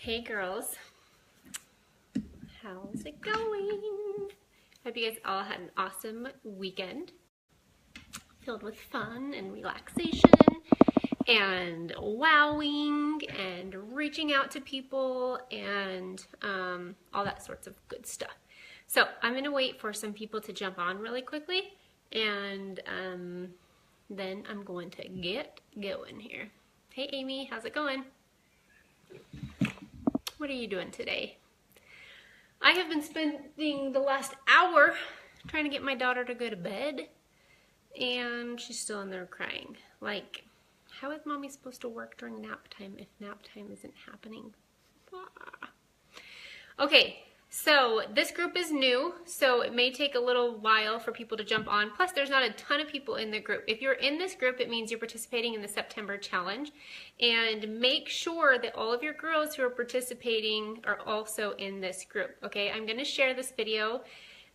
Hey girls, how's it going? Hope you guys all had an awesome weekend filled with fun and relaxation and wowing and reaching out to people and all that sorts of good stuff. So I'm gonna wait for some people to jump on really quickly and then I'm going to get going here. Hey Amy, how's it going? What are you doing today? I have been spending the last hour trying to get my daughter to go to bed, and she's still in there crying. Like, how is mommy supposed to work during nap time if nap time isn't happening? Okay, so this group is new, so it may take a little while for people to jump on. Plus, there's not a ton of people in the group. If you're in this group, it means you're participating in the September challenge. And make sure that all of your girls who are participating are also in this group, okay? I'm going to share this video,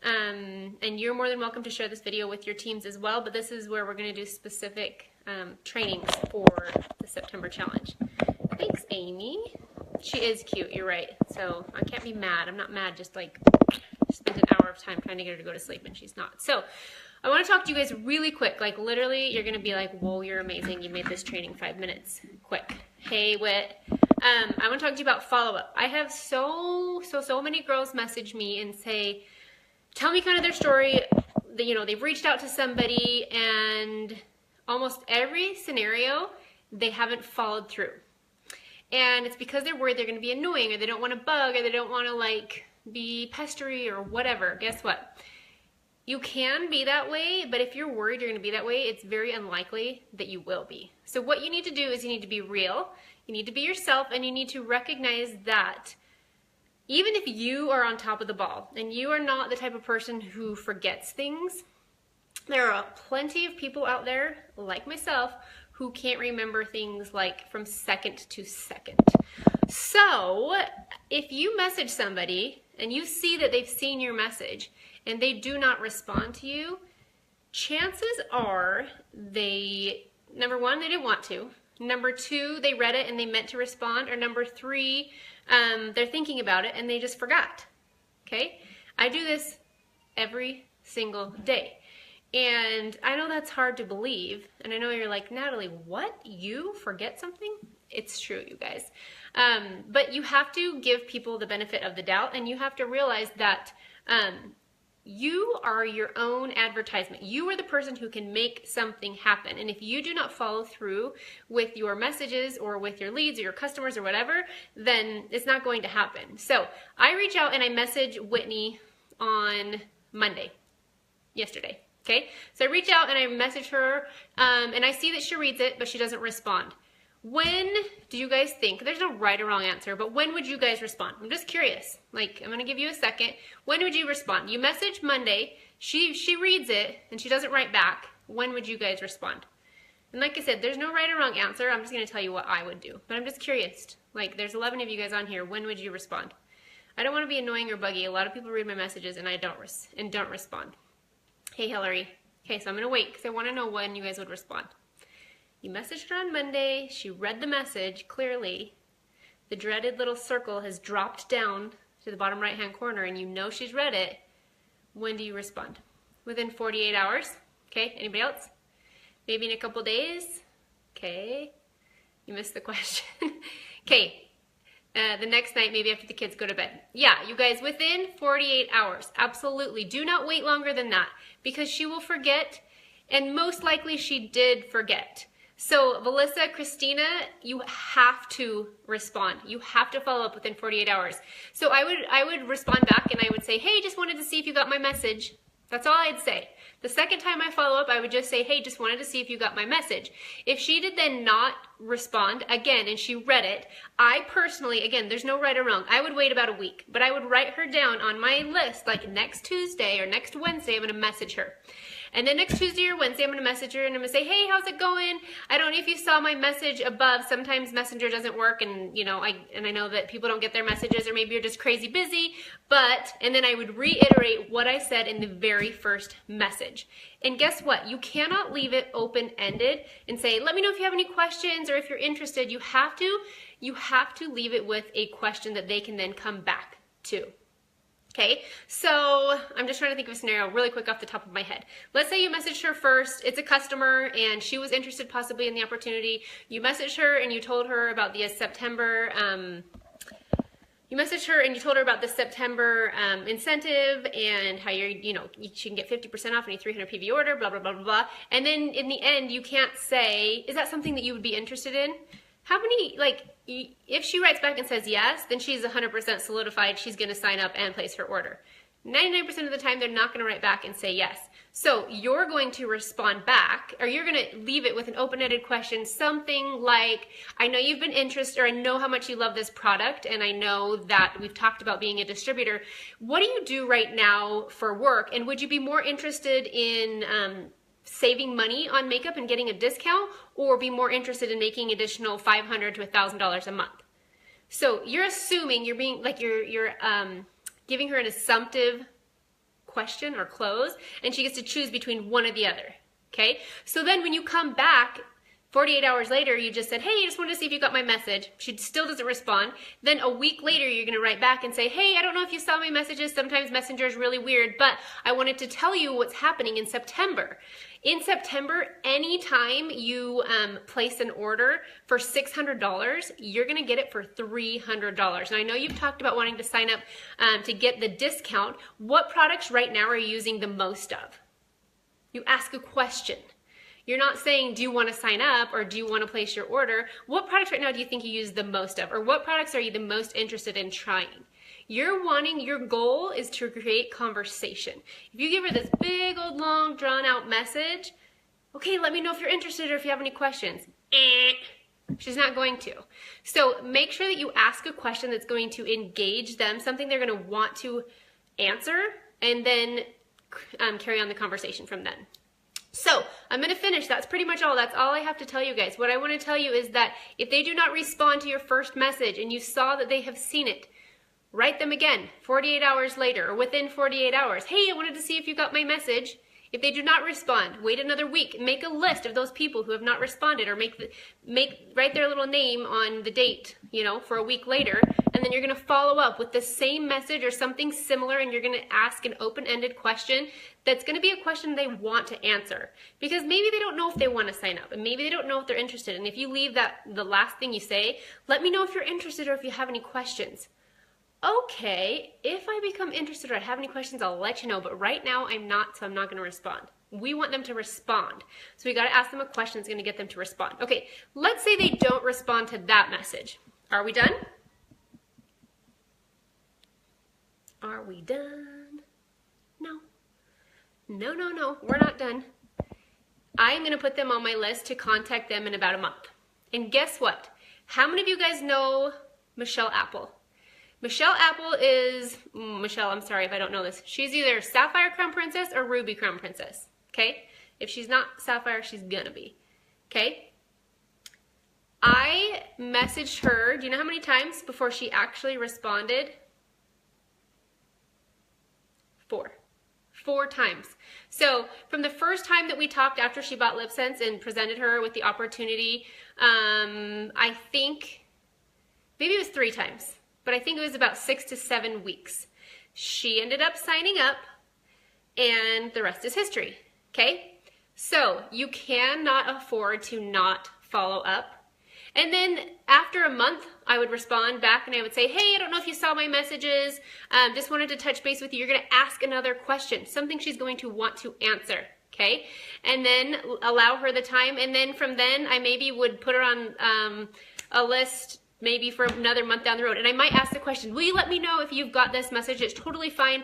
and you're more than welcome to share this video with your teams as well, but this is where we're going to do specific trainings for the September challenge. Thanks, Amy. She is cute, you're right. So I can't be mad. I'm not mad, just like spent an hour of time trying to get her to go to sleep and she's not. So I want to talk to you guys really quick. Like literally, you're going to be like, whoa, you're amazing. You made this training 5 minutes. Quick. Hey, Wit. I want to talk to you about follow-up. I have so many girls message me and say, tell me kind of their story. You know, they've reached out to somebody and almost every scenario, they haven't followed through. And it's because they're worried they're going to be annoying, or they don't want to bug, or they don't want to like be pestery or whatever. Guess what? You can be that way, but if you're worried you're going to be that way, it's very unlikely that you will be. So what you need to do is you need to be real, you need to be yourself, and you need to recognize that even if you are on top of the ball and you are not the type of person who forgets things, there are plenty of people out there like myself who can't remember things like from second to second. So if you message somebody and you see that they've seen your message and they do not respond to you, chances are they, number one, they didn't want to. Number two, they read it and they meant to respond. Or number three, they're thinking about it and they just forgot. Okay? I do this every single day. And I know that's hard to believe, and I know you're like, Natalie, what? You forget something? It's true, you guys. But you have to give people the benefit of the doubt, and you have to realize that you are your own advertisement. You are the person who can make something happen, and if you do not follow through with your messages or with your leads or your customers or whatever, then it's not going to happen. So I reach out and I message Whitney on Monday, yesterday. Okay, so I reach out and I message her, and I see that she reads it, but she doesn't respond. When do you guys think, there's no right or wrong answer, but when would you guys respond? I'm just curious. Like, I'm going to give you a second. When would you respond? You message Monday, she reads it, and she doesn't write back. When would you guys respond? And like I said, there's no right or wrong answer. I'm just going to tell you what I would do. But I'm just curious. Like, there's 11 of you guys on here. When would you respond? I don't want to be annoying or buggy. A lot of people read my messages, and I don't respond. Hey, Hillary. Okay, so I'm going to wait because I want to know when you guys would respond. You messaged her on Monday. She read the message clearly. The dreaded little circle has dropped down to the bottom right-hand corner, and you know she's read it. When do you respond? Within 48 hours? Okay, anybody else? Maybe in a couple days? Okay, you missed the question. Okay. The next night, maybe after the kids go to bed. Yeah, you guys, within 48 hours. Absolutely. Do not wait longer than that because she will forget, and most likely she did forget. So, Melissa, Christina, you have to respond. You have to follow up within 48 hours. So I would respond back and I would say, hey, just wanted to see if you got my message. That's all I'd say. The second time I follow up, I would just say, hey, just wanted to see if you got my message. If she did then not respond again and she read it, I personally, again, there's no right or wrong, I would wait about a week, but I would write her down on my list, like next Tuesday or next Wednesday, I'm going to message her. And then next Tuesday or Wednesday, I'm going to message her and I'm going to say, hey, how's it going? I don't know if you saw my message above. Sometimes Messenger doesn't work, and I know that people don't get their messages, or maybe you're just crazy busy, and then I would reiterate what I said in the very first message. And guess what? You cannot leave it open-ended and say, let me know if you have any questions or if you're interested. You have to leave it with a question that they can then come back to. Okay, so I'm just trying to think of a scenario really quick off the top of my head. Let's say you messaged her first. It's a customer and she was interested possibly in the opportunity. You messaged her and you told her about the September, incentive and how she can get 50% off any 300 PV order, blah, blah, blah, blah, blah. And then in the end, you can't say, is that something that you would be interested in? How many, if she writes back and says yes, then she's 100% solidified. She's going to sign up and place her order. 99% of the time, they're not going to write back and say yes. So you're going to respond back, or you're going to leave it with an open-ended question, something like, I know you've been interested, or I know how much you love this product, and I know that we've talked about being a distributor. What do you do right now for work? And would you be more interested in saving money on makeup and getting a discount, or be more interested in making additional $500 to $1,000 a month? So you're assuming, you're being you're giving her an assumptive question or close, and she gets to choose between one or the other. Okay, so then when you come back 48 hours later, you just said, hey, I just wanted to see if you got my message. She still doesn't respond. Then a week later, you're going to write back and say, hey, I don't know if you saw my messages. Sometimes Messenger is really weird, but I wanted to tell you what's happening in September. In September, anytime you place an order for $600, you're going to get it for $300. And I know you've talked about wanting to sign up to get the discount. What products right now are you using the most of? You ask a question. You're not saying, do you want to sign up or do you want to place your order? What products right now do you think you use the most of? Or what products are you the most interested in trying? Your goal is to create conversation. If you give her this big old long drawn out message, okay, let me know if you're interested or if you have any questions. She's not going to. So make sure that you ask a question that's going to engage them, something they're going to want to answer, and then carry on the conversation from then. So I'm going to finish. That's pretty much all. That's all I have to tell you guys. What I want to tell you is that if they do not respond to your first message and you saw that they have seen it, write them again 48 hours later or within 48 hours. Hey, I wanted to see if you got my message. If they do not respond, wait another week. Make a list of those people who have not responded, or write their little name on the date, for a week later, and then you're going to follow up with the same message or something similar, and you're going to ask an open-ended question that's going to be a question they want to answer, because maybe they don't know if they want to sign up, and maybe they don't know if they're interested. And if you leave the last thing you say, let me know if you're interested or if you have any questions. Okay, if I become interested or I have any questions, I'll let you know, but right now I'm not, so I'm not going to respond. We want them to respond. So we got to ask them a question that's going to get them to respond. Okay, let's say they don't respond to that message. Are we done? Are we done? No. No, we're not done. I'm going to put them on my list to contact them in about a month. And guess what? How many of you guys know Michelle Apple? Michelle Apple is, Michelle, I'm sorry if I don't know this. She's either Sapphire Crown Princess or Ruby Crown Princess, okay? If she's not Sapphire, she's gonna be, okay? I messaged her, do you know how many times before she actually responded? 4. 4 times. So from the first time that we talked after she bought LipSense and presented her with the opportunity, I think, maybe it was 3 times. But I think it was about 6 to 7 weeks. She ended up signing up, and the rest is history, okay? So you cannot afford to not follow up. And then after a month, I would respond back and I would say, hey, I don't know if you saw my messages. Just wanted to touch base with you. You're going to ask another question, something she's going to want to answer, okay? And then allow her the time. And then from then, I maybe would put her on a list maybe for another month down the road. And I might ask the question, will you let me know if you've got this message? It's totally fine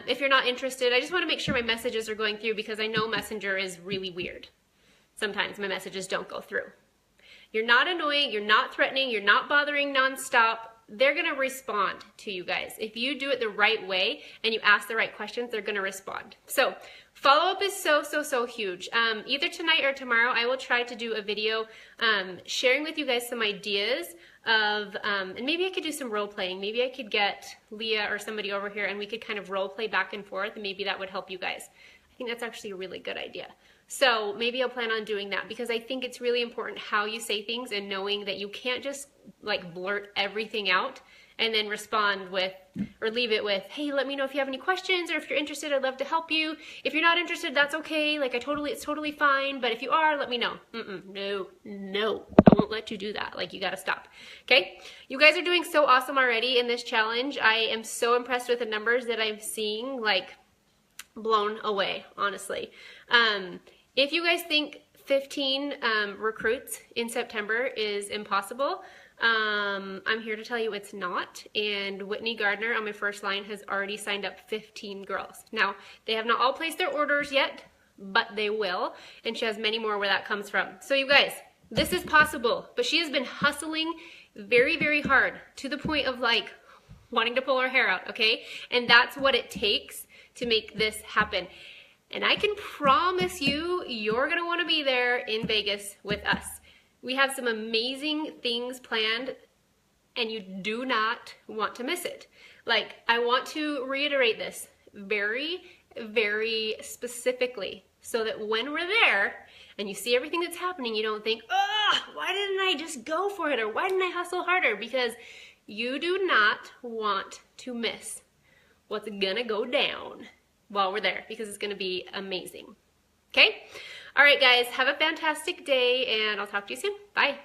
if you're not interested. I just want to make sure my messages are going through, because I know Messenger is really weird. Sometimes my messages don't go through. You're not annoying, you're not threatening, you're not bothering nonstop. they're going to respond to you guys. If you do it the right way and you ask the right questions, they're going to respond. So follow-up is so, so, so huge. Either tonight or tomorrow, I will try to do a video sharing with you guys some ideas of, and maybe I could do some role playing. Maybe I could get Leah or somebody over here and we could kind of role play back and forth, and maybe that would help you guys. I think that's actually a really good idea. So maybe I'll plan on doing that, because I think it's really important how you say things and knowing that you can't just like blurt everything out and then respond with, or leave it with, hey, let me know if you have any questions, or if you're interested, I'd love to help you. If you're not interested, that's okay. Like it's totally fine. But if you are, let me know. No, I won't let you do that. Like, you gotta stop. Okay? You guys are doing so awesome already in this challenge. I am so impressed with the numbers that I'm seeing, like blown away, honestly. If you guys think 15 recruits in September is impossible, I'm here to tell you it's not. And Whitney Gardner on my first line has already signed up 15 girls. Now, they have not all placed their orders yet, but they will. And she has many more where that comes from. So you guys, this is possible. But she has been hustling very, very hard, to the point of like wanting to pull her hair out, okay? And that's what it takes to make this happen. And I can promise you, you're gonna wanna be there in Vegas with us. We have some amazing things planned, and you do not want to miss it. Like, I want to reiterate this very, very specifically, so that when we're there and you see everything that's happening, you don't think, oh, why didn't I just go for it? Or why didn't I hustle harder? Because you do not want to miss what's gonna go down while we're there, because it's gonna be amazing. Okay? All right, guys, have a fantastic day, and I'll talk to you soon. Bye.